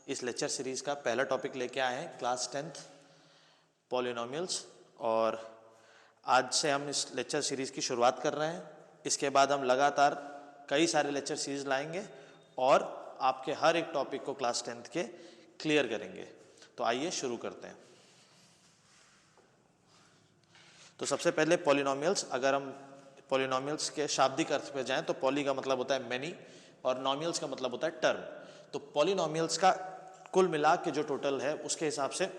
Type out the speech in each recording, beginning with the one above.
इस lecture series का पहला टॉपिक लेके आए हैं क्लास 10th पॉलिनोमियल्स, और आज से हम इस लेक्चर सीरीज की शुरुआत कर रहे हैं। इसके बाद हम लगातार कई सारे लेक्चर सीरीज लाएंगे और आपके हर एक टॉपिक को क्लास 10th के क्लियर करेंगे। तो आइए शुरू करते हैं। तो सबसे पहले पॉलिनोमियल्स, अगर हम पॉलिनोमियल्स के शाब्दिक अर्थ पे जाएं तो पॉली का मतलब होता है मैनी और नॉमियल्स का मतलब होता है टर्म। तो पॉलिनोमियल्स का कुल मिला के जो टोटल है उसके हिसाब से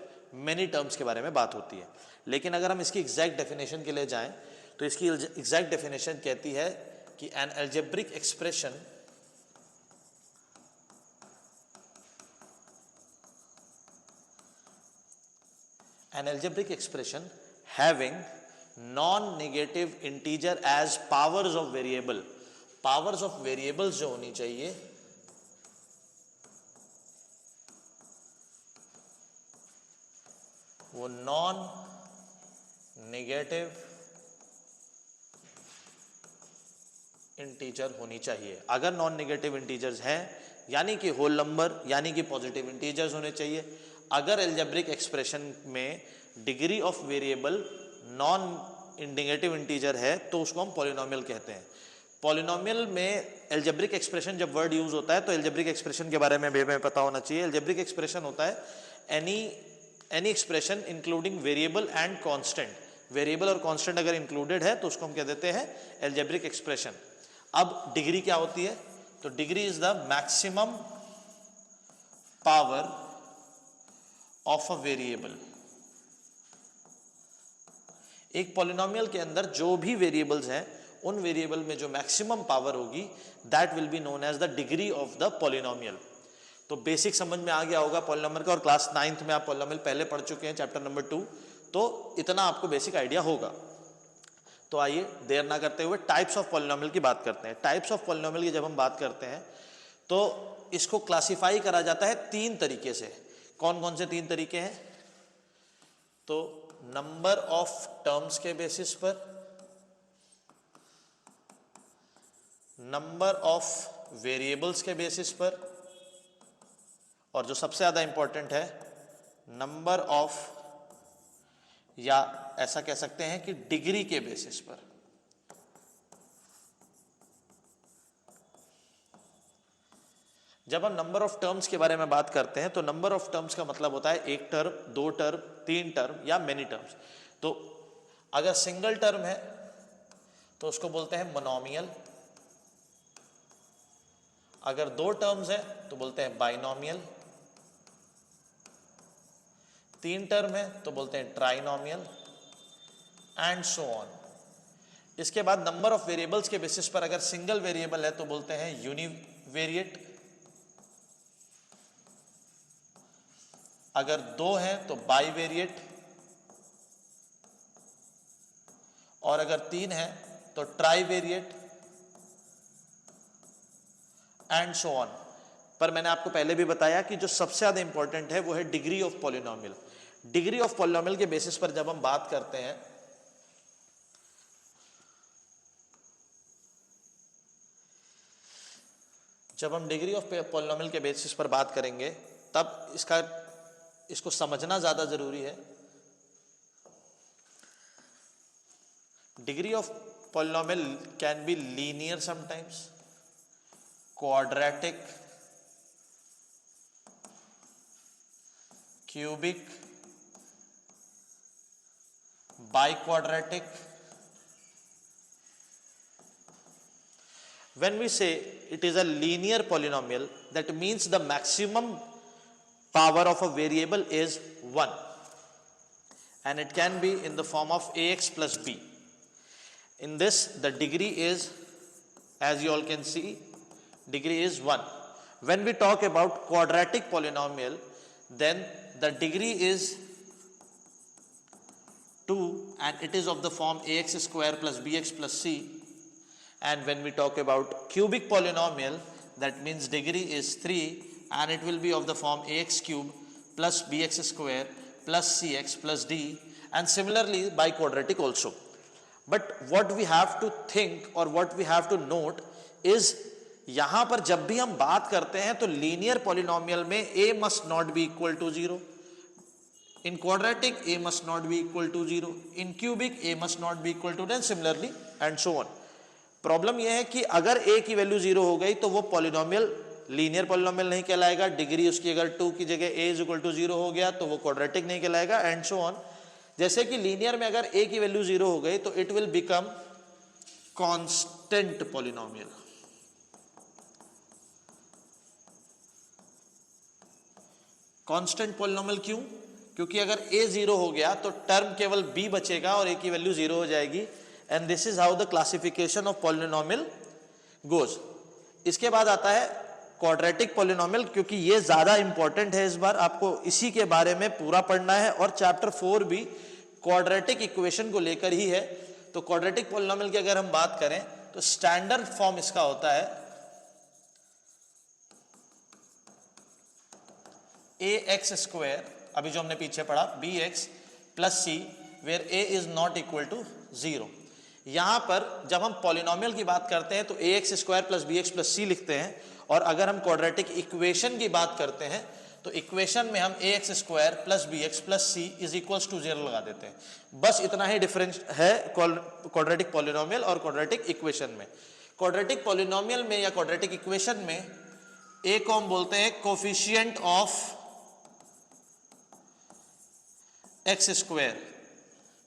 मैनी टर्म्स के बारे में बात होती है। लेकिन अगर हम इसकी एग्जैक्ट डेफिनेशन के लिए जाएं तो इसकी एग्जैक्ट डेफिनेशन कहती है कि N algebraic expression having non-negative integer as powers of variable, powers of variables जो होनी चाहिए वो नॉन नेगेटिव इंटीजर होनी चाहिए। अगर नॉन नेगेटिव इंटीजर्स हैं यानी कि होल नंबर यानी कि पॉजिटिव इंटीजर्स होने चाहिए। अगर अलजेब्रिक एक्सप्रेशन में degree of variable non negative integer है तो उसको हम पॉलिनोमियल कहते हैं। पॉलिनोमियल में अलजेब्रिक एक्सप्रेशन जब वर्ड यूज होता है तो अलजेब्रिक एक्सप्रेशन के बारे में भी हमें पता होना चाहिए। अलजेब्रिक एक्सप्रेशन होता है any expression including variable and constant. Variable और कांस्टेंट अगर इंक्लूडेड है तो उसको हम कह देते हैं अलजेब्रिक एक्सप्रेशन। अब डिग्री क्या होती है? तो degree is the maximum power of a variable. एक पॉलिनोमियल के अंदर जो भी वेरिएबल्स हैं उन वेरिएबल में जो मैक्सिमम पावर होगी that will be known as the degree of the polynomial. तो बेसिक समझ में आ गया होगा पॉलिनोमियल का, और क्लास 9th में आप पॉलिनोमियल पहले पढ़ चुके हैं चैप्टर नंबर 2, तो इतना आपको बेसिक आइडिया होगा। तो आइए देर ना करते हुए टाइप्स ऑफ पॉलिनोमियल की बात करते हैं। टाइप्स ऑफ पॉलिनोमियल की जब हम बात करते हैं तो इसको क्लासिफाई करा जाता है 3 तरीके से। कौन कौन से 3 तरीके हैं? तो नंबर ऑफ टर्म्स के बेसिस पर, नंबर ऑफ वेरिएबल्स के बेसिस पर, और जो सबसे ज्यादा इंपॉर्टेंट है नंबर ऑफ, या ऐसा कह सकते हैं कि डिग्री के बेसिस पर। जब हम नंबर ऑफ टर्म्स के बारे में बात करते हैं तो नंबर ऑफ टर्म्स का मतलब होता है 1 टर्म, 2 टर्म, 3 टर्म या मेनी टर्म्स। तो अगर सिंगल टर्म है तो उसको बोलते हैं मोनोमियल। अगर 2 टर्म्स है तो बोलते हैं बाइनोमियल। 3 टर्म है तो बोलते हैं ट्राइनोमियल, एंड सो ऑन। इसके बाद नंबर ऑफ वेरिएबल्स के बेसिस पर अगर सिंगल वेरिएबल है तो बोलते हैं यूनिवेरिएट। अगर 2 है तो बाईवेरिएट, और अगर 3 है तो ट्राईवेरिएट, एंड सो ऑन। पर मैंने आपको पहले भी बताया कि जो सबसे ज्यादा इंपॉर्टेंट है वो है degree of polynomial. Degree of polynomial के बेसिस पर जब हम बात करते हैं जब हम डिग्री ऑफ पॉलिनोमियल के बेसिस पर बात करेंगे तब इसको समझना ज्यादा जरूरी है। Degree of polynomial can be linear sometimes, quadratic, cubic, biquadratic. When we say it is a linear polynomial, that means the maximum power of a variable is 1, and it can be in the form of ax plus b. In this the degree is, as you all can see, degree is 1. When we talk about quadratic polynomial, then the degree is 2 and it is of the form ax square plus bx plus c. And when we talk about cubic polynomial, that means degree is 3 and it will be of the form ax cube plus bx square plus cx plus d, and similarly biquadratic also. But what we have to think or what we have to note is यहां पर जब भी हम बात करते हैं तो linear polynomial में a must not be equal to 0, in quadratic a must not be equal to 0, in cubic a must not be equal to 10, similarly and so on. Problem यह है कि अगर a की वैल्यू 0 हो गई तो वो पॉलिनोमियल लीनियर पॉलिनोमियल नहीं कहलाएगा, डिग्री उसकी अगर 2 की जगह a इज इक्वल टू 0 हो गया तो वो क्वाड्रेटिक नहीं कहलाएगा, एंड सो ऑन। जैसे कि लीनियर में अगर a की वैल्यू 0 हो गई तो it will become constant polynomial. Constant polynomial क्यों? क्योंकि अगर a 0 हो गया तो टर्म केवल b बचेगा और a की वैल्यू 0 हो जाएगी, and this is how the classification of polynomial goes. इसके बाद आता है क्वाड्रेटिक पॉलिनोमियल, क्योंकि ये ज्यादा इंपॉर्टेंट है, इस बार आपको इसी के बारे में पूरा पढ़ना है, और चैप्टर 4 भी क्वाड्रेटिक इक्वेशन को लेकर ही है। तो क्वाड्रेटिक पॉलिनोमियल की अगर हम बात करें तो स्टैंडर्ड फॉर्म इसका होता है ax स्क्वायर, अभी जो हमने पीछे पढ़ा, bx plus c where a is not equal to 0। यहां पर जब हम पॉलिनोमियल की बात करते हैं तो ax square plus bx plus c लिखते हैं, और अगर हम क्वाड्रेटिक इक्वेशन की बात करते हैं तो इक्वेशन में हम ax square plus bx plus c is equals to 0 लगा देते हैं। बस इतना ही डिफरेंस है क्वाड्रेटिक पॉलिनोमियल और क्वाड्रेटिक इक्वेशन में। क्वाड्रेटिक पॉलिनोमियल में या क्वाड्रेटिक इक्वेशन में a को हम बोलते हैं coefficient of x square,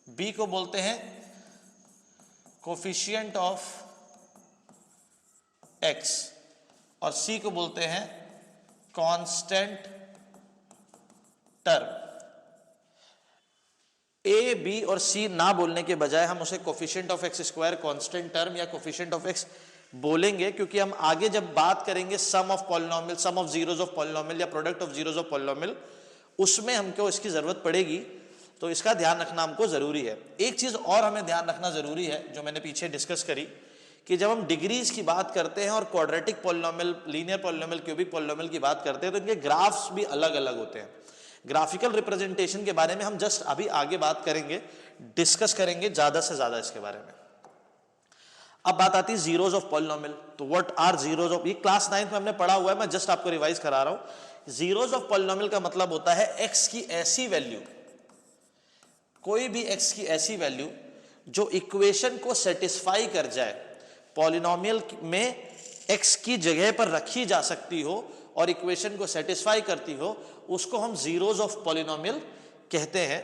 b को बोलते हैं कोफिशिएंट ऑफ x, और c को बोलते हैं कांस्टेंट टर्म। a, b और c ना बोलने के बजाय हम उसे coefficient of x square, constant term या कोफिशिएंट ऑफ x बोलेंगे, क्योंकि हम आगे जब बात करेंगे sum of polynomial, sum of zeros of polynomial या product of zeros of polynomial, उसमें हमको इसकी जरूरत पड़ेगी, तो इसका ध्यान रखना हमको जरूरी है। एक चीज और हमें ध्यान रखना जरूरी है जो मैंने पीछे डिस्कस करी, कि जब हम डिग्रीज की बात करते हैं और quadratic polynomial, linear polynomial, cubic polynomial की बात करते हैं तो इनके ग्राफ्स भी अलग अलग होते हैं। ग्राफिकल रिप्रेजेंटेशन के बारे में हम जस्ट अभी आगे बात करेंगे, डिस्कस करेंगे ज्यादा से ज्यादा इसके बारे में। अब बात आती है जीरोस ऑफ पॉलिनोमियल। तो व्हाट आर जीरोस ऑफ, ये क्लास 9 में हमने पढ़ा हुआ है, मैं जस्ट आपको रिवाइज करा रहा हूं। जीरोस ऑफ पॉलिनोमियल का मतलब होता है एक्स की ऐसी वैल्यू, कोई भी x की ऐसी वैल्यू जो इक्वेशन को सेटिस्फाई कर जाए, पॉलिनोमियल में x की जगह पर रखी जा सकती हो और इक्वेशन को सेटिस्फाई करती हो, उसको हम जीरोस ऑफ पॉलिनोमियल कहते हैं।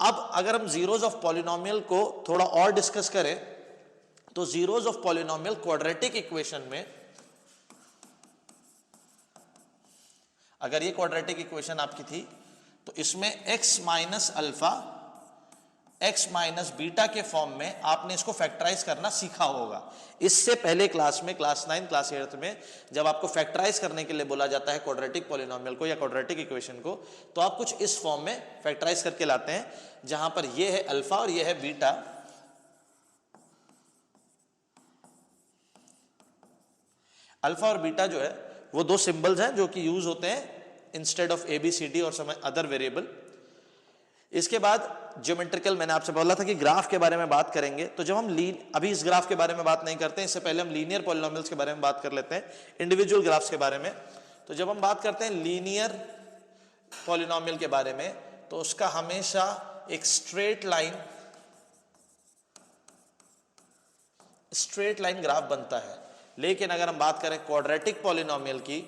अब अगर हम जीरोस ऑफ पॉलिनोमियल को थोड़ा और डिस्कस करें तो zeros of polynomial quadratic equation में, अगर ये क्वाड्रेटिक इक्वेशन आपकी थी तो इसमें x minus alpha, x minus beta के फॉर्म में आपने इसको फैक्टराइज करना सीखा होगा। इससे पहले क्लास में, क्लास 9 क्लास 8 में जब आपको फैक्टराइज करने के लिए बोला जाता है क्वाड्रेटिक पॉलिनोमियल को या क्वाड्रेटिक इक्वेशन को, तो आप कुछ इस फॉर्म में फैक्टराइज करके लाते हैं, जहां पर ये है अल्फा और ये है बीटा। अल्फा और बीटा जो है वो दो सिंबल्स हैं जो कि यूज होते हैं इंस्टेड ऑफ ABCD और सम अदर वेरिएबल। इसके बाद ज्योमेट्रिकल, मैंने आपसे बोला था कि ग्राफ के बारे में बात करेंगे, तो जब हम अभी इस ग्राफ के बारे में बात नहीं करते हैं, इससे पहले हम लीनियर पॉलिनोमियल्स के बारे में बात कर लेते हैं, इंडिविजुअल ग्राफ्स के बारे में। तो जब हम बात करते हैं लीनियर पॉलिनोमियल के बारे में, तो उसका हमेशा एक स्ट्रेट लाइन ग्राफ बनता है। लेकिन अगर हम बात करें क्वाड्रेटिक पॉलिनोमियल की,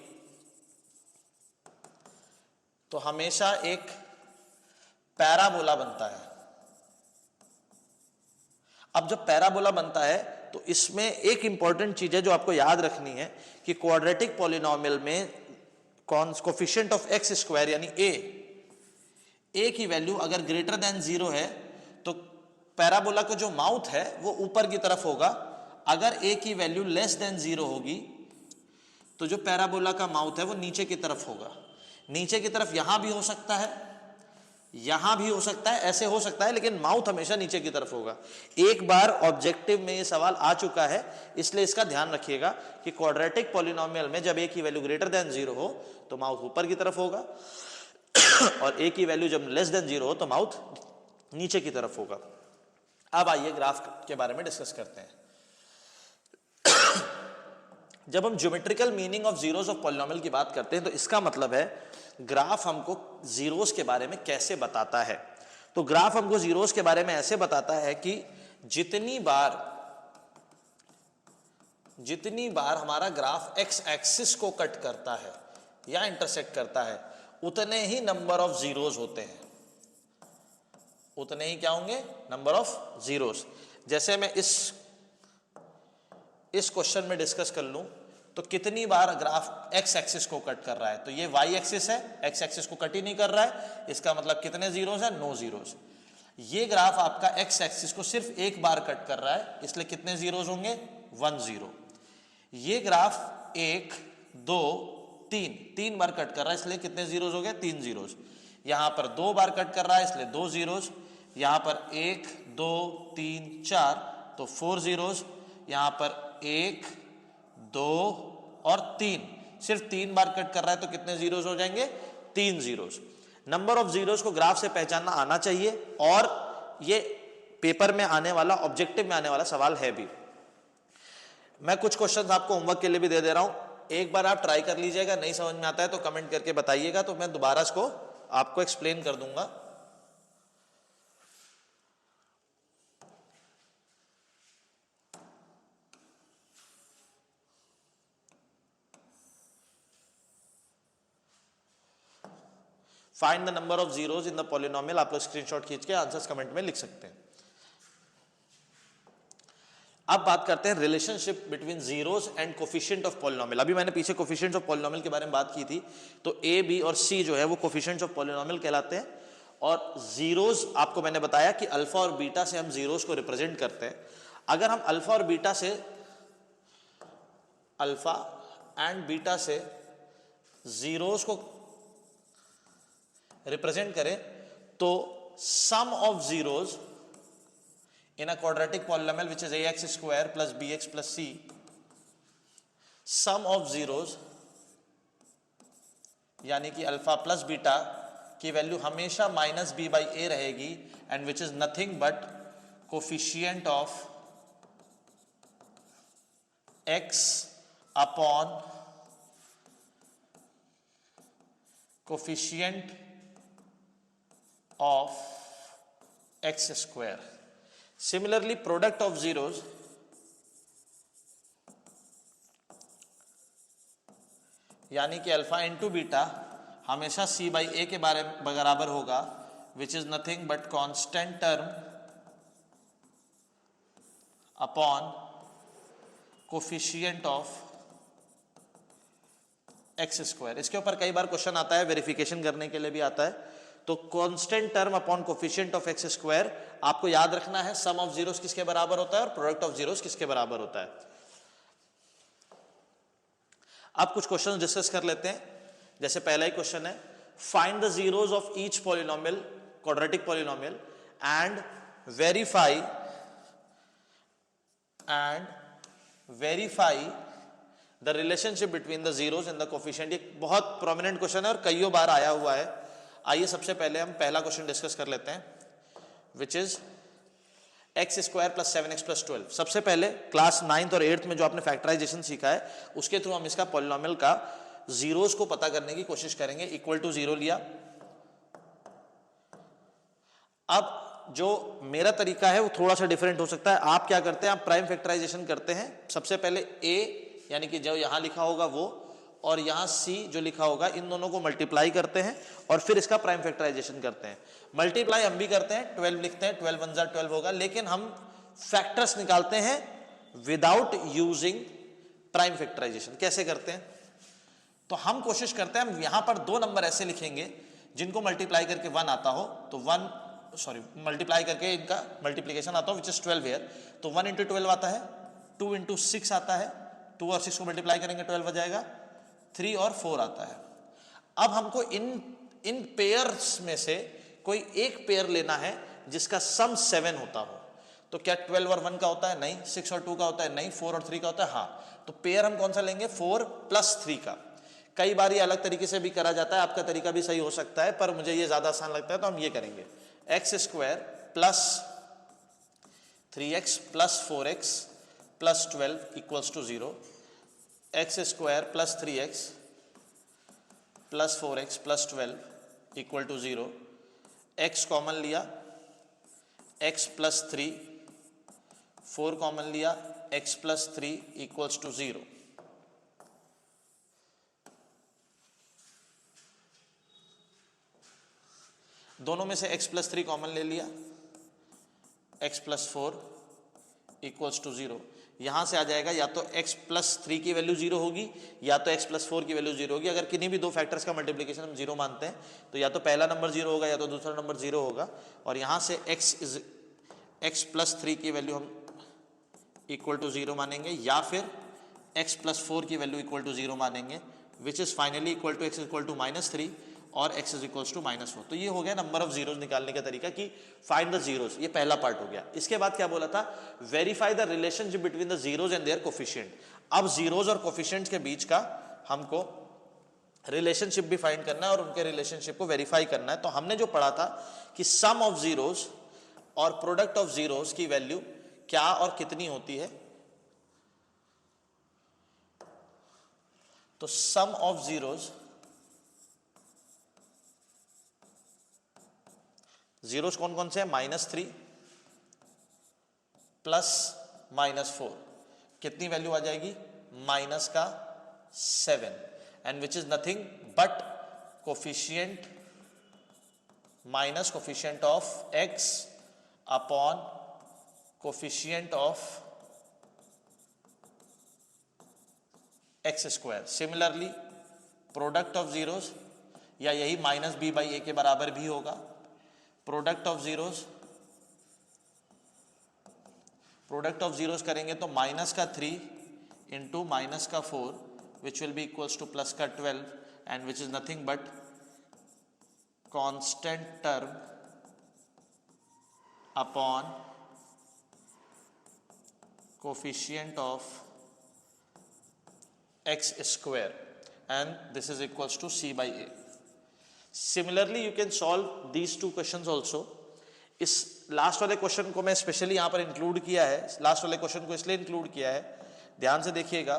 तो हमेशा एक पैराबोला बनता है। अब जब पैराबोला बनता है तो इसमें एक इंपॉर्टेंट चीज है जो आपको याद रखनी है कि क्वाड्रेटिक पॉलिनोमियल में कोफिशिएंट ऑफ एक्स स्क्वायर यानी a की वैल्यू अगर ग्रेटर देन 0 है तो पैराबोला का जो माउथ है वो ऊपर की तरफ होगा। अगर a की वैल्यू लेस देन 0 होगी तो जो पैराबोला का माउथ है वो नीचे की तरफ होगा। नीचे की तरफ यहां भी हो सकता है, यहां भी हो सकता है, ऐसे हो सकता है, लेकिन माउथ हमेशा नीचे की तरफ होगा। एक बार ऑब्जेक्टिव में ये सवाल आ चुका है, इसलिए इसका ध्यान रखिएगा कि क्वाड्रेटिक पॉलिनोमियल में जब a की वैल्यू ग्रेटर देन 0 हो तो माउथ ऊपर की तरफ होगा और a की वैल्यू जब लेस देन 0 हो तो माउथ नीचे की तरफ होगा। अब आइए ग्राफ के बारे में डिस्कस करते हैं। जब हम geometrical meaning of zeros of polynomial की बात करते हैं तो इसका मतलब है ग्राफ हमको जीरोस के बारे में कैसे बताता है। तो ग्राफ हमको जीरोस के बारे में ऐसे बताता है कि जितनी बार हमारा ग्राफ एक्स एक्सिस को कट करता है या इंटरसेक्ट करता है, उतने ही नंबर ऑफ जीरोस होते हैं। उतने ही क्या होंगे? Number of zeros. जैसे मैं इस क्वेश्चन में डिस्कस कर लूं तो कितनी बार ग्राफ एक्स एक्सिस को कट कर रहा है, तो ये वाई एक्सिस है, एक्स एक्सिस को कट ही नहीं कर रहा है, इसका मतलब कितने जीरोस है? No zeros. ये ग्राफ आपका एक्स एक्सिस को सिर्फ एक बार कट कर रहा है, इसलिए कितने जीरोस होंगे? 1 0। ये ग्राफ 1 2 3 बार कट कर रहा है, इसलिए कितने जीरोस हो गए? 3 जीरोस। यहां पर 2 बार कट कर रहा है, इसलिए 2 जीरोस। यहां पर 1 2 3 4 तो 4 जीरोस। यहां पर 1 2 और 3, सिर्फ 3 बार कट कर रहा है तो कितने जीरोस हो जाएंगे? 3 जीरोस। नंबर ऑफ जीरोस को ग्राफ से पहचानना आना चाहिए, और ये पेपर में आने वाला, ऑब्जेक्टिव में आने वाला सवाल है भी। मैं कुछ क्वेश्चंस आपको होमवर्क के लिए भी दे दे रहा हूं, एक बार आप ट्राई कर लीजिएगा। नहीं समझ में आता है तो कमेंट करके बताइएगा, तो मैं दोबारा इसको आपको एक्सप्लेन कर दूंगा। Find the number of zeros in the polynomial. आप लोग स्क्रीनशॉट खींच के आंसर्स कमेंट में लिख सकते हैं। अब बात करते हैं relationship between zeros and coefficient of polynomial. अभी मैंने पीछे कोफिशिएंट्स ऑफ पॉलिनोमियल के बारे में बात की थी, तो ए बी और सी जो है वो कोफिशिएंट्स ऑफ पॉलिनोमियल कहलाते हैं। और जीरोस आपको मैंने बताया कि अल्फा और बीटा से हम जीरोस को रिप्रेजेंट करते हैं। अगर हम अल्फा और बीटा से, अल्फा एंड बीटा से जीरोस को रिप्रेजेंट करें तो sum of zeros in a quadratic polynomial which is ax square plus bx plus c, sum of zeros यानी कि अल्फा प्लस बीटा की वैल्यू हमेशा माइनस बी बाई ए रहेगी, and which is nothing but coefficient of x upon coefficient of x square. Similarly, product of zeros यानी कि alpha into beta हमेशा सी by ए के बराबर होगा, विच is nothing but constant term upon coefficient of x square. इसके ऊपर कई बार question आता है, वेरिफिकेशन करने के लिए भी आता है। तो constant term upon coefficient of x square आपको याद रखना है, सम ऑफ जीरोस किसके बराबर होता है और प्रोडक्ट ऑफ जीरोस किसके बराबर होता है। अब कुछ क्वेश्चन डिस्कस कर लेते हैं। जैसे पहला ही क्वेश्चन है, find the zeros of each polynomial, quadratic polynomial, and verify the relationship between the zeros and the coefficient. ये बहुत प्रोमिनेंट क्वेश्चन है और कईयों बार आया हुआ है। आइए सबसे पहले हम पहला क्वेश्चन डिस्कस कर लेते हैं, which is x square plus 7x plus 12। सबसे पहले क्लास 9th और 8th में जो आपने फैक्टराइजेशन सीखा है उसके थ्रू हम इसका पॉलिनोमियल का जीरोस को पता करने की कोशिश करेंगे। इक्वल टू 0 लिया। अब जो मेरा तरीका है वो थोड़ा सा डिफरेंट हो सकता है। आप क्या करते हैं, आप प्राइम फैक्टराइजेशन करते हैं। सबसे पहले a यानी कि जो यहां लिखा होगा वो, और यहां c जो लिखा होगा, इन दोनों को मल्टीप्लाई करते हैं और फिर इसका प्राइम फैक्टराइजेशन करते हैं। मल्टीप्लाई हम भी करते हैं, 12 लिखते हैं, 12 1 12 होगा, लेकिन हम फैक्टर्स निकालते हैं विदाउट यूजिंग प्राइम फैक्टराइजेशन। कैसे करते हैं, तो हम कोशिश करते हैं, हम यहां पर दो नंबर ऐसे लिखेंगे जिनको मल्टीप्लाई करके 1 आता हो, तो मल्टीप्लाई करके इनका मल्टीप्लीकेशन आता हो, विच इज 12 हियर। तो 1 इंटू 12 आता है, 2 इंटू 6 आता है, 2 और 6 को मल्टीप्लाई करेंगे 12 आ जाएगा, 3 और 4 आता है। अब हमको इन पेयर्स में से कोई एक पेयर लेना है जिसका सम 7 होता हो। तो क्या 12 और 1 का होता है? नहीं। 6 और 2 का होता है? नहीं। 4 और 3 का होता है? हाँ। तो पेयर हम कौन सा लेंगे? 4 प्लस 3 का। कई बार ये अलग तरीके से भी करा जाता है, आपका तरीका भी सही हो सकता है, पर मुझे ये ज्यादा आसान लगता है तो हम ये करेंगे, x square plus 3x plus 4x plus 12 equals to 0। X square plus 3x plus 4x plus 12 equal to 0, x common लिया, x प्लस 3, 4 कॉमन लिया, x प्लस 3 इक्वल्स टू 0। दोनों में से x प्लस 3 कॉमन ले लिया, x प्लस 4 इक्वल्स टू 0। यहां से आ जाएगा या तो x प्लस 3 की वैल्यू 0 होगी या तो x प्लस 4 की वैल्यू 0 होगी। अगर किन्हीं भी दो फैक्टर्स का मल्टीप्लिकेशन हम 0 मानते हैं तो या तो पहला नंबर 0 होगा या तो दूसरा नंबर 0 होगा। और यहां से x प्लस 3 की वैल्यू हम इक्वल टू 0 मानेंगे या फिर x प्लस 4 की वैल्यू इक्वल टू 0 मानेंगे, which is finally equal to x equal to -3 और x इज इक्वल्स टू -4। तो ये हो गया नंबर ऑफ जीरोस निकालने का तरीका कि फाइंड द जीरोस। ये पहला पार्ट हो गया। इसके बाद क्या बोला था, verify the relationship between the zeros and their coefficient. अब जीरोस और कोफिशिएंट्स के बीच का हमको रिलेशनशिप भी फाइंड करना है और उनके रिलेशनशिप को वेरीफाई करना है। तो हमने जो पढ़ा था कि सम ऑफ जीरोस और प्रोडक्ट ऑफ जीरोस की वैल्यू क्या और कितनी होती है। तो सम ऑफ जीरोस, जीरोस कौन कौन से हैं, -3 प्लस -4, कितनी वैल्यू आ जाएगी, -7, and which is nothing but coefficient minus coefficient of x upon coefficient of x square. Similarly product of zeros, या यही -b/a के बराबर भी होगा। प्रोडक्ट ऑफ जीरोस करेंगे तो -3 into -4 which will be equals to +12 and which is nothing but constant term upon coefficient of x square and this is equals to c/a. Similarly you can solve these two questions also. इस last वाले question को मैं specially यहाँ पर include किया है। Last वाले question को इसलिए इंक्लूड किया है, ध्यान से देखिएगा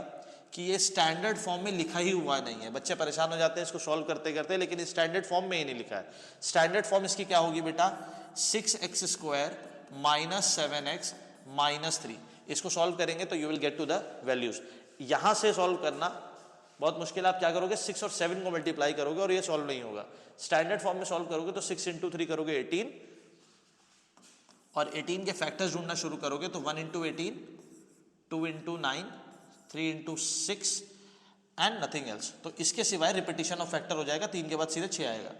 कि ये स्टैंडर्ड फॉर्म में लिखा ही हुआ नहीं है। बच्चे परेशान हो जाते हैं इसको सॉल्व करते करते, लेकिन स्टैंडर्ड फॉर्म में ही नहीं लिखा है। स्टैंडर्ड फॉर्म इसकी क्या होगी बेटा, 6x² - 7x - 3। इसको सॉल्व करेंगे तो you will get to the values. यहां से सॉल्व करना बहुत मुश्किल। आप क्या करोगे, 6 और 7 को मल्टीप्लाई करोगे और ये सॉल्व नहीं होगा। स्टैंडर्ड फॉर्म में सॉल्व करोगे तो 6 × 3 करोगे 18 और 18 के फैक्टर्स ढूंढना शुरू करोगे तो 1 × 18, 2 × 9, 3 × 6 एंड नथिंग एल्स। तो इसके सिवाय रिपीटिशन ऑफ फैक्टर हो जाएगा। 3 के बाद सीधे 6 आएगा,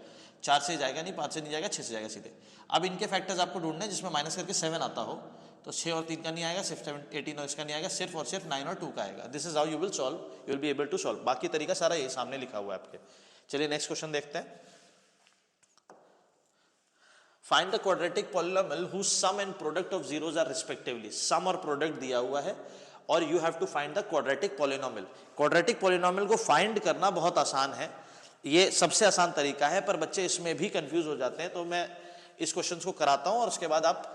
4 से जाएगा नहीं, 5 से नहीं जाएगा, 6 से जाएगा सीधे। अब इनके फैक्टर्स आपको ढूंढने हैं जिसमें माइनस करके 7 आता हो। तो 6 और 3 का नहीं आएगा, सिर्फ 18 और इसका नहीं आएगा, सिर्फ और सिर्फ 9 और 2 का आएगा। This is how you will solve, you will be able to solve. बाकी तरीका सारा ये सामने लिखा हुआ है आपके। चलिए नेक्स्ट क्वेश्चन देखते हैं। Find the quadratic polynomial whose sum and product of zeros are respectively. Sum और प्रोडक्ट दिया हुआ है और you have to find the quadratic polynomial. Quadratic polynomial को फाइंड करना बहुत आसान है, ये सबसे आसान तरीका है, पर बच्चे इसमें भी कंफ्यूज हो जाते हैं। तो मैं इस क्वेश्चन को कराता हूं और उसके बाद आप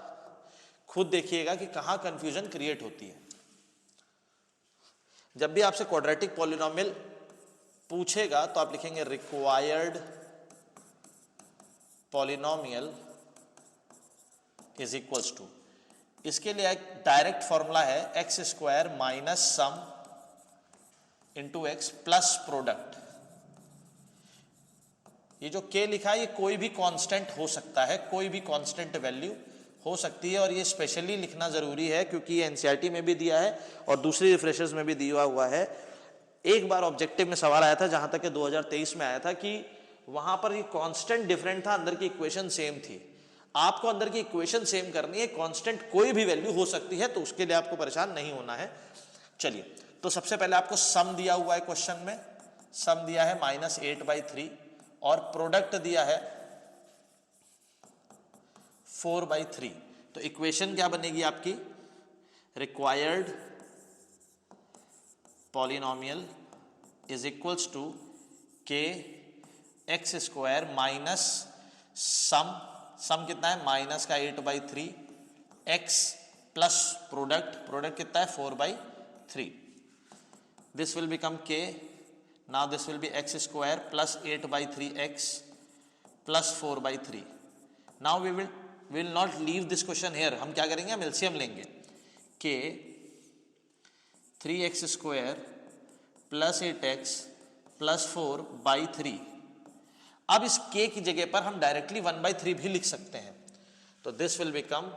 खुद देखिएगा कि कहां कंफ्यूजन क्रिएट होती है। जब भी आपसे क्वाड्रेटिक पॉलिनोमियल पूछेगा तो आप लिखेंगे required polynomial is equals to, इसके लिए एक डायरेक्ट फॉर्मूला है x² minus sum into x plus product. ये जो k लिखा है ये कोई भी कांस्टेंट हो सकता है, कोई भी कांस्टेंट वैल्यू हो सकती है। और ये स्पेशली लिखना जरूरी है क्योंकि ये एनसीईआरटी में भी दिया है और दूसरी रिफ्रेशर्स में भी दिया हुआ है। एक बार ऑब्जेक्टिव में सवाल आया था, जहां तक कि 2023 में आया था, कि वहां पर ये कांस्टेंट डिफरेंट था, अंदर की इक्वेशन सेम थी। आपको अंदर की इक्वेशन सेम करनी है, कांस्टेंट कोई भी वैल्यू हो सकती है, तो उसके लिए आपको परेशान नहीं होना है। चलिए, तो सबसे पहले आपको सम दिया हुआ है क्वेश्चन में, सम दिया है -8/3 और प्रोडक्ट दिया है 4/3। तो इक्वेशन क्या बनेगी आपकी, required polynomial is equals to k x² minus sum कितना है, माइनस का 8/3 x प्लस प्रोडक्ट कितना है 4/3। this will become k. Now this will be x square plus 8 by 3x plus 4 by 3. Now we will not leave this question here. हम क्या करेंगे, हम LCM लेंगे. k 3x square plus 8x plus 4 by 3. अब इस k की जगह पर हम डायरेक्टली 1 by 3 भी लिख सकते हैं. तो this will become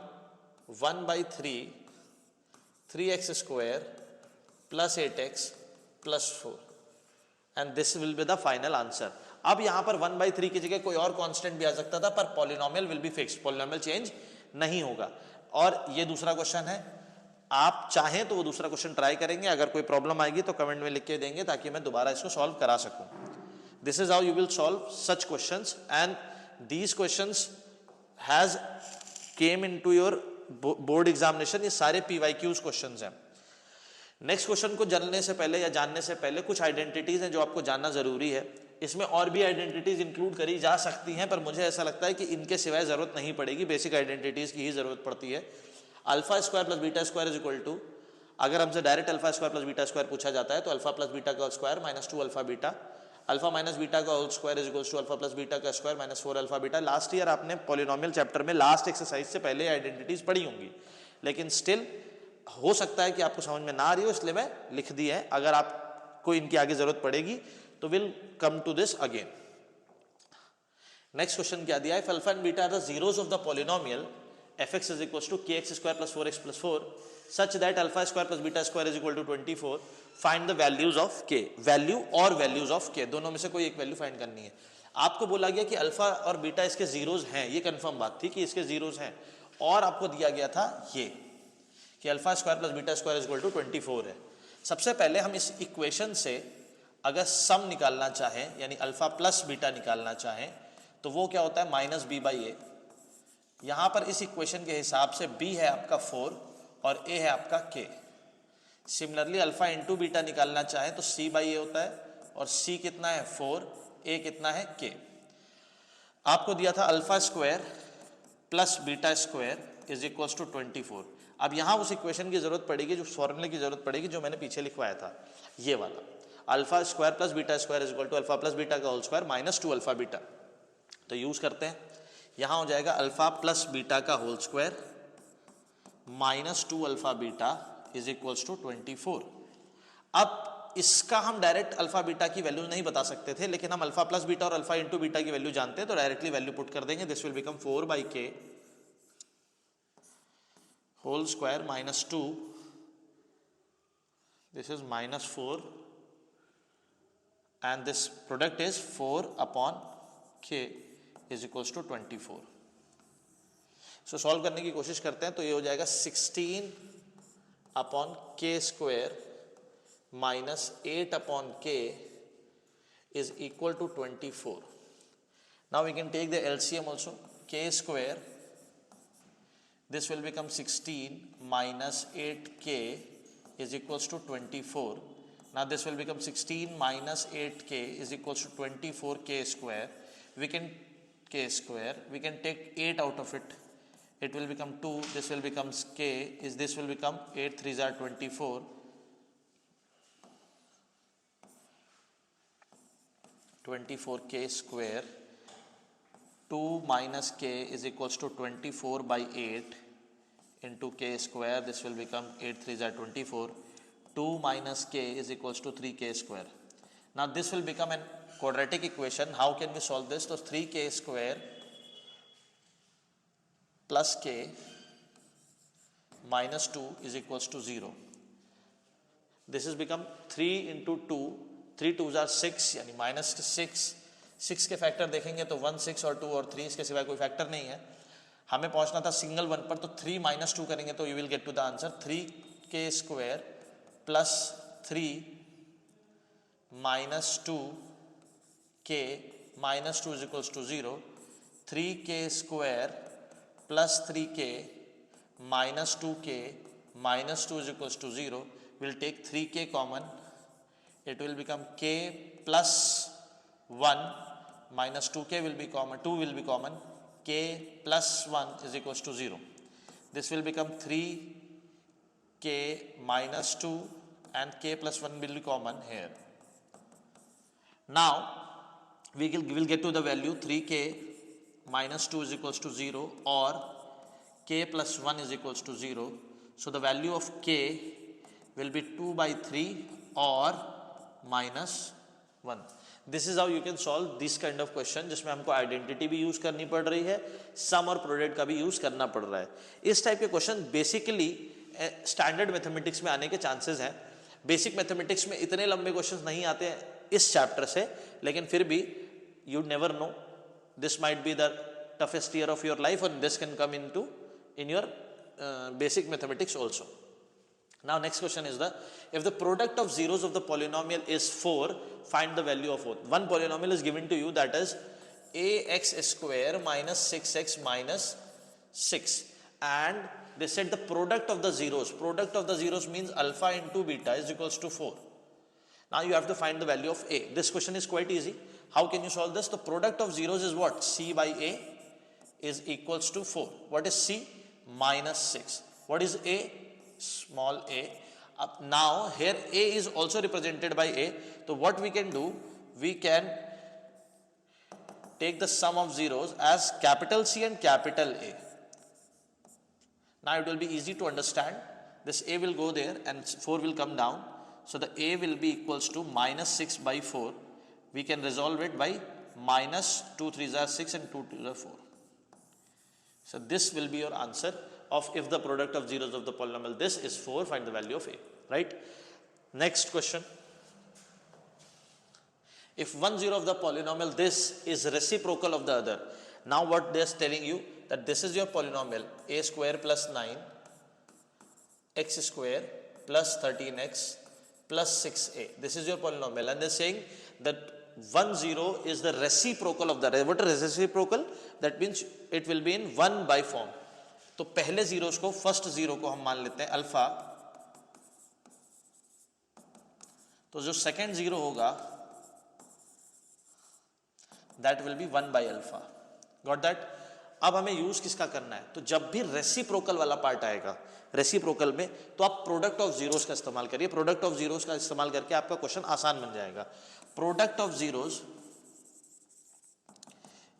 1 by 3 3x square plus 8x plus 4 and this will be the final answer. अब यहां पर 1 by 3 की जगह कोई और कांस्टेंट भी आ सकता था, पर polynomial will be fixed, polynomial change नहीं होगा. और ये दूसरा क्वेश्चन है, आप चाहें तो वो दूसरा क्वेश्चन ट्राई करेंगे, अगर कोई प्रॉब्लम आएगी तो कमेंट में लिख के देंगे ताकि मैं दोबारा इसको सॉल्व करा सकूं. This is how you will solve such questions and these questions has came into your board examination. ये सारे पीवाईक्यूज क्वेश्चंस हैं. नेक्स्ट क्वेश्चन को जानने से पहले या जानने से पहले कुछ आइडेंटिटीज हैं जो आपको जानना जरूरी है. इसमें और भी आइडेंटिटीज इंक्लूड करी जा सकती हैं, पर मुझे ऐसा लगता है कि इनके सिवाय जरूरत नहीं पड़ेगी, बेसिक आइडेंटिटीज की ही जरूरत पड़ती है. Alpha square plus beta square is equal to, अगर हमसे direct alpha square plus beta square पूछा जाता है तो अल्फा प्लस बीटा का square minus 2 alpha beta, alpha minus beta का whole square is equal to alpha plus beta का square minus 4 alpha beta. Last year आपने पॉलिनोमियल चैप्टर में last exercise से पहले आइडेंटिटीज पढ़ी होंगी, लेकिन स्टिल हो सकता है कि आपको समझ में ना आ रही हो, इसलिए मैं लिख दी है. अगर आपको इनकी आगे जरूरत पड़ेगी तो will come to this again. Next question क्या दिया है, if alpha and beta are the zeros of the polynomial fx is equals to kx square plus 4x plus 4 such that alpha square plus beta square is equal to 24, find the values of k. Value और values of k, दोनों में से कोई एक value find करनी है. आपको बोला गया कि अल्फा और बीटा इसके जीरोस हैं, ये कंफर्म बात थी कि इसके जीरोस हैं, और आपको दिया गया था ये कि alpha square plus beta square is equal to 24 है. सबसे पहले हम इस इक्वेशन से अगर सम निकालना चाहें यानी अल्फा प्लस बीटा निकालना चाहें तो वो क्या होता है, माइनस बी बाई ए. यहां पर इस इक्वेशन के हिसाब से b है आपका 4 और a है आपका k. Similarly alpha into beta निकालना चाहे तो c बाई ए होता है, और c कितना है 4, a कितना है k. आपको दिया था alpha square plus beta square is equal to 24. अब यहां उस इक्वेशन की जरूरत पड़ेगी, जो फॉर्मूले की जरूरत पड़ेगी जो मैंने पीछे लिखवाया था, ये वाला alpha square plus beta square is equal to alpha plus beta का whole square minus 2 alpha beta. तो यूज करते हैं, यहां हो जाएगा अल्फा प्लस बीटा का whole square minus 2 alpha beta is equals to 24. अब इसका हम डायरेक्ट अल्फा बीटा की वैल्यू नहीं बता सकते थे, लेकिन हम अल्फा प्लस बीटा और अल्फा इंटू बीटा की वैल्यू जानते हैं, तो डायरेक्टली वैल्यू पुट कर देंगे. This will become 4 by k whole square minus 2, this is minus 4 and this product is 4 upon k is equals to 24. So solve करने की कोशिश करते हैं. तो ये हो जाएगा 16 upon k square minus 8 upon k is equal to 24. Now we can take the LCM also. K square, this will become 16 minus 8k is equals to 24. Now this will become 16 minus 8k is equals to 24k square. We can take 8 out of it. It will become 2. This will become k. This will become 8 3s are 24. 24k square. 2 minus k is equals to 24 by 8 into k square. This will become 8 3s are 24. 2 minus k is equals to 3k square. Now this will become an quadratic equation. How can we solve this? So 3k square plus k minus 2 is equals to 0. This has become 3 into 2. 3 2s are 6 यानी minus 6. 6 के factor देखेंगे तो 1 6 और 2 और 3, इसके सिवाय कोई factor नहीं है. हमें पहुंचना था सिंगल 1 पर, तो 3 minus 2 करेंगे तो you will get to the answer 3k square plus 3 minus 2k minus 2 is equals to 0. 3k square plus 3k minus 2k minus 2 is equals to 0. We'll take 3k common. It will become k plus 1 minus 2k will be common. 2 will be common. K plus 1 is equals to 0. This will become 3k minus 2 and k plus 1 will be common here. Now we will get to the value 3k minus 2 is equals to 0 or k plus 1 is equals to 0. So the value of k will be 2 by 3 or minus 1. This is how you can solve this kind of question जिसमें हमको identity भी use करनी पड़ रही है, सम और product का भी यूज करना पड़ रहा है. इस टाइप के क्वेश्चन बेसिकली स्टैंडर्ड मैथमेटिक्स में आने के चांसेस हैं. बेसिक मैथमेटिक्स में इतने लंबे क्वेश्चंस नहीं आते हैं इस चैप्टर से, लेकिन फिर भी you never know, this might be the toughest year of your life and this can come into in your basic mathematics also. Now next question is if the product of zeros of the polynomial is 4, find the value of 4. One polynomial is given to you, that is ax square minus 6x minus 6, and they said the product of the zeros means alpha into beta is equals to 4. Now you have to find the value of a. This question is quite easy. How can you solve this? The product of zeros is what? C by a is equals to 4. What is C? Minus 6. What is a? Small a. Now here a is also represented by a. So what we can do? We can take the sum of zeros as capital C and capital A. Now it will be easy to understand. This a will go there and 4 will come down. So the a will be equals to minus 6 by 4. We can resolve it by minus 2 3s are 6 and 2 2s are 4. So this will be your answer of if the product of zeros of the polynomial this is 4, find the value of a, right? Next question. If one zero of the polynomial this is reciprocal of the other, now what they are telling you, that this is your polynomial a square plus 9 x square plus 13x plus 6a. This is your polynomial, and they are saying that 1 0 is the reciprocal of the other. What is reciprocal? That means it will be in 1 by form. तो पहले zeros को, first zero को हम मान लेते हैं alpha, तो जो सेकेंड जीरो होगा that will B 1 by alpha. Got that? अब हमें यूज किसका करना है? तो जब भी रेसिप्रोकल वाला पार्ट आएगा रेसिप्रोकल में, तो आप प्रोडक्ट ऑफ जीरोस का इस्तेमाल करिए. प्रोडक्ट ऑफ जीरोस का इस्तेमाल करके आपका क्वेश्चन आसान बन जाएगा. Product of zeros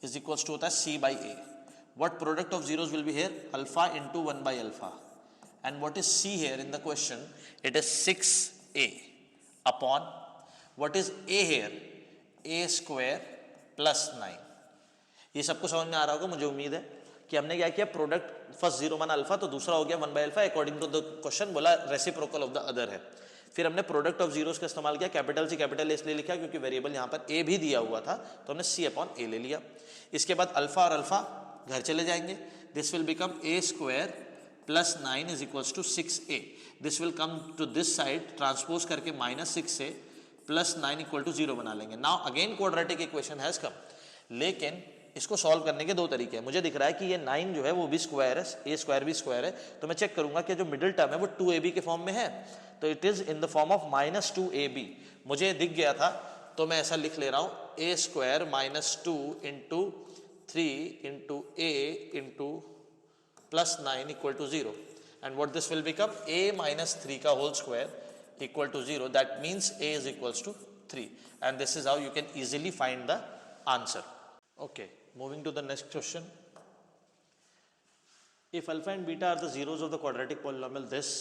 is equals to होता है c by a. What product of zeros will be here? Alpha into 1 by alpha. And what is C here in the question? It is 6a upon, what is a here? A square plus 9. ये सबको समझ में आ रहा होगा मुझे उम्मीद है कि हमने क्या किया, प्रोडक्ट फर्स्ट जीरो माना अल्फा तो दूसरा हो गया 1 by alpha according to the question, बोला रेसिप्रोकल ऑफ द अदर है. फिर हमने प्रोडक्ट ऑफ जीरोस का इस्तेमाल किया, कैपिटल सी कैपिटल ए इसलिए लिखा क्योंकि वेरिएबल यहाँ पर ए भी दिया हुआ था, तो हमने सी अपॉन ए ले लिया. इसके बाद अल्फा और अल्फा घर चले जाएंगे. This will become a square plus 9 is equals to 6a. This will come to this side, transpose करके minus 6a plus 9 equal to 0 बना लेंगे. Now again quadratic equation has come. लेकिन इसको सॉल्व करने के दो तरीके हैं. मुझे दिख रहा है कि ये 9 जो है वो भी स्क्वायर है, ए स्क्वायर भी स्क्वायर है, तो मैं चेक करूंगा कि जो मिडिल टर्म है वो 2ab के फॉर्म में है, तो it is in the form of minus 2ab. मुझे दिख गया था तो मैं ऐसा लिख ले रहा हूं, a square minus 2 into 3 into a into plus 9 equal to 0. And what this will become? A minus 3 ka whole square equal to 0. That means a is equals to 3. And this is how you can easily find the answer. Okay, moving to the next question. If alpha and beta are the zeros of the quadratic polynomial this,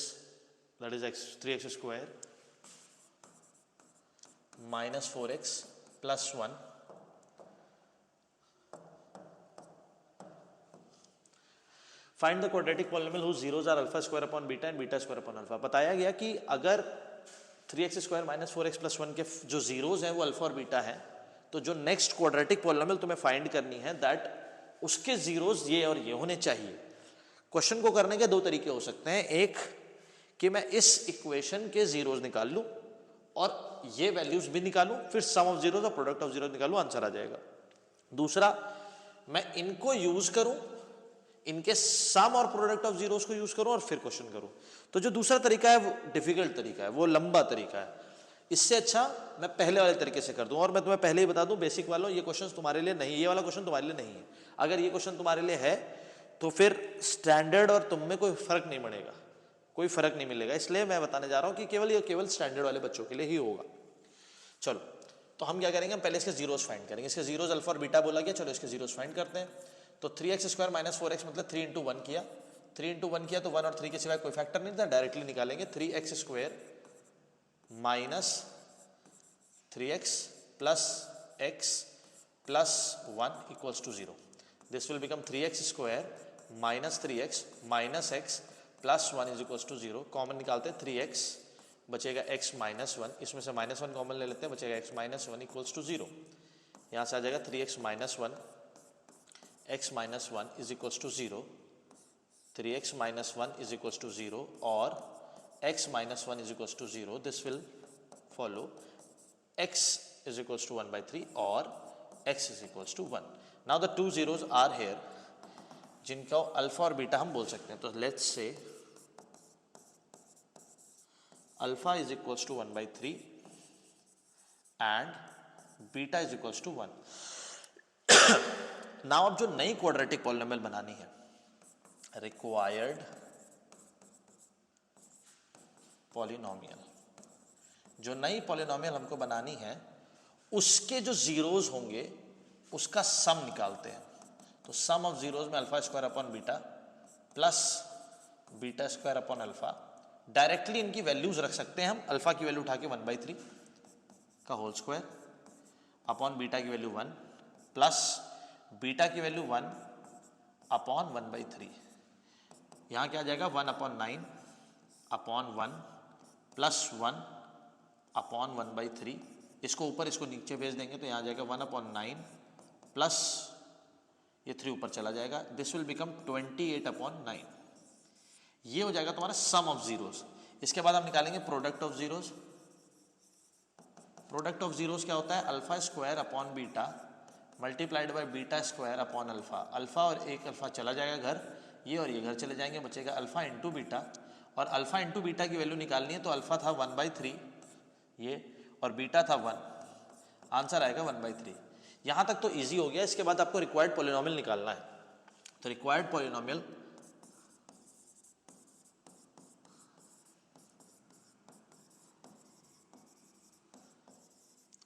that is 3x square minus 4x plus 1, find the quadratic polynomial whose zeros are alpha square upon beta and beta square upon alpha. बताया गया कि अगर 3x square minus 4x plus 1 के जो zeros हैं वो alpha और beta है, तो जो नेक्स्ट क्वाड्रेटिक पॉलिनोमियल तुम्हें फाइंड करनी है दैट उसके जीरोस ये और ये होने चाहिए. क्वेश्चन को करने के दो तरीके हो सकते हैं. एक कि मैं इस इक्वेशन के जीरोस निकाल लूं और ये वैल्यूज भी निकालूं, फिर सम ऑफ जीरोस और प्रोडक्ट ऑफ जीरोस निकालूं, आंसर आ जाएगा. दूसरा, मैं इनको यूज करूं, इनके सम और प्रोडक्ट ऑफ जीरोस को यूज करूं और फिर क्वेश्चन करूं. तो जो दूसरा तरीका है वो डिफिकल्ट तरीका है, वो लंबा तरीका है. इससे अच्छा मैं पहले वाले तरीके से कर दूं. और मैं तुम्हें पहले ही बता दूं बेसिक वालों, ये क्वेश्चन तुम्हारे लिए नहीं, ये वाला क्वेश्चन तुम्हारे लिए नहीं है. अगर ये क्वेश्चन तुम्हारे लिए है तो फिर स्टैंडर्ड और तुम में कोई फर्क नहीं पड़ेगा. कोई फर्क नहीं मिलेगा। इसलिए मैं बताने जा रहा हूँ कि केवल स्टैंडर्ड वाले बच्चों के लिए ही होगा। चलो तो हम क्या करेंगे, हम पहले इसके जीरोस फाइंड करेंगे। इसके जीरोस अल्फा और बीटा बोला गया, चलो इसके जीरोस फाइंड करते हैं। तो 3x स्क्वायर माइनस 4x मतलब 3 इंटू 1 किया, 3 इंटू 1 किया तो 1 और 3 के सिवाय कोई फैक्टर नहीं था, डायरेक्टली निकालेंगे। 3x square minus 3x plus x plus 1 equals to 0। This will become 3x square minus 3x minus x plus 1 is equals to 0। Common निकालते हैं, 3x बचेगा x माइनस 1, इसमें से माइनस 1 कॉमन ले लेते हैं, बचेगा x माइनस 1 इक्वल्स टू 0। यहाँ से आ जाएगा 3x minus 1 x minus 1 is equals to 0, 3x minus 1 is equals to 0 और x minus 1 is equals to 0। This will follow x is equals to 1/3 और x is equals to 1। Now the two zeros are here, जिनका alpha और beta हम बोल सकते हैं। तो let's say alpha is equals to 1/3 and beta is equals to 1। Now अब जो नई क्वाड्रेटिक पॉलिनोमियल बनानी है, रिक्वायर्ड पॉलिनोमियल, जो नई पॉलिनोमियल हमको बनानी है उसके जो जीरोज होंगे उसका सम निकालते हैं। तो सम ऑफ जीरोज में alpha square upon beta plus beta square upon alpha, directly इनकी वैल्यूज रख सकते हैं हम। अल्फा की वैल्यू उठा के 1/3 का होल स्क्वायर अपॉन बीटा की वैल्यू 1 प्लस बीटा की वैल्यू 1 अपॉन 1/3। यहाँ क्या आ जाएगा 1/9 अपॉन 1 प्लस 1 अपॉन 1/3। इसको ऊपर इसको नीचे भेज देंगे तो यहाँ आ जाएगा 1/9 प्लस ये 3 ऊपर चला जाएगा। This will become 28/9। ये हो जाएगा तुम्हारा सम ऑफ जीरोस। इसके बाद हम निकालेंगे product of zeros. Product of zeros क्या होता है, alpha square upon beta multiplied by beta square upon alpha. Alpha और एक अल्फा चला जाएगा घर, ये और ये घर चले जाएंगे, बचेगा अल्फा इंटू बीटा। और अल्फा इंटू बीटा की वैल्यू निकालनी है तो अल्फा था 1/3 ये और बीटा था 1, आंसर आएगा 1/3। यहां तक तो इजी हो गया। इसके बाद आपको रिक्वायर्ड पॉलिनोमियल निकालना है। तो रिक्वायर्ड पॉलिनोमियल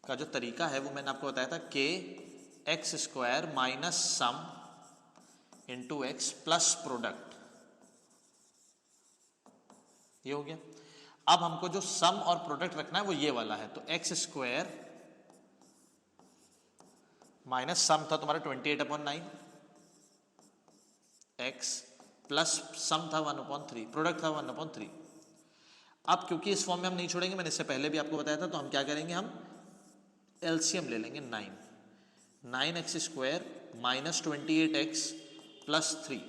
का जो तरीका है वो मैंने आपको बताया था, के x square minus sum into x plus product, ये हो गया। अब हमको जो सम और प्रोडक्ट रखना है वो ये वाला है। तो एक्स स्क्वायर माइनस सम था तुम्हारा 28/9 एक्स प्लस सम था 1/3, प्रोडक्ट था 1/3। अब क्योंकि इस फॉर्म में हम नहीं छोड़ेंगे, मैंने इससे पहले भी आपको बताया था, तो हम क्या करेंगे, हम एलसीएम ले लेंगे 9x square minus 28x plus 3।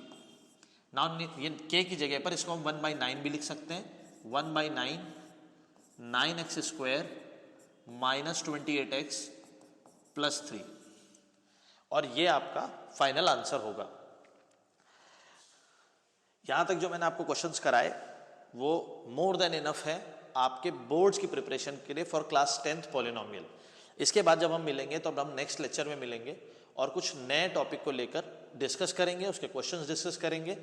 Now ये k की जगह पर इसको हम 1/9 भी लिख सकते हैं। 1/9 9x square minus 28x plus 3 और ये आपका फाइनल आंसर होगा। यहां तक जो मैंने आपको क्वेश्चंस कराए वो मोर देन इनफ है आपके बोर्ड्स की प्रिपरेशन के लिए फॉर क्लास 10th पॉलिनोमियल। इसके बाद जब हम मिलेंगे तो अब हम नेक्स्ट लेक्चर में मिलेंगे और कुछ नए टॉपिक को लेकर डिस्कस करेंगे, उसके क्वेश्चंस डिस्कस करेंगे।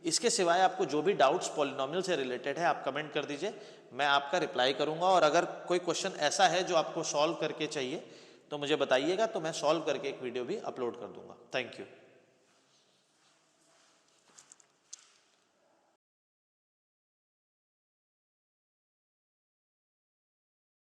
इसके सिवाय आपको जो भी डाउट्स पॉलिनोमियल से रिलेटेड है आप कमेंट कर दीजिए, मैं आपका रिप्लाई करूंगा। और अगर कोई क्वेश्चन ऐसा है जो आपको सॉल्व करके चाहिए तो मुझे बताइएगा, तो मैं सॉल्व करके एक वीडियो भी अपलोड कर दूंगा। Thank you.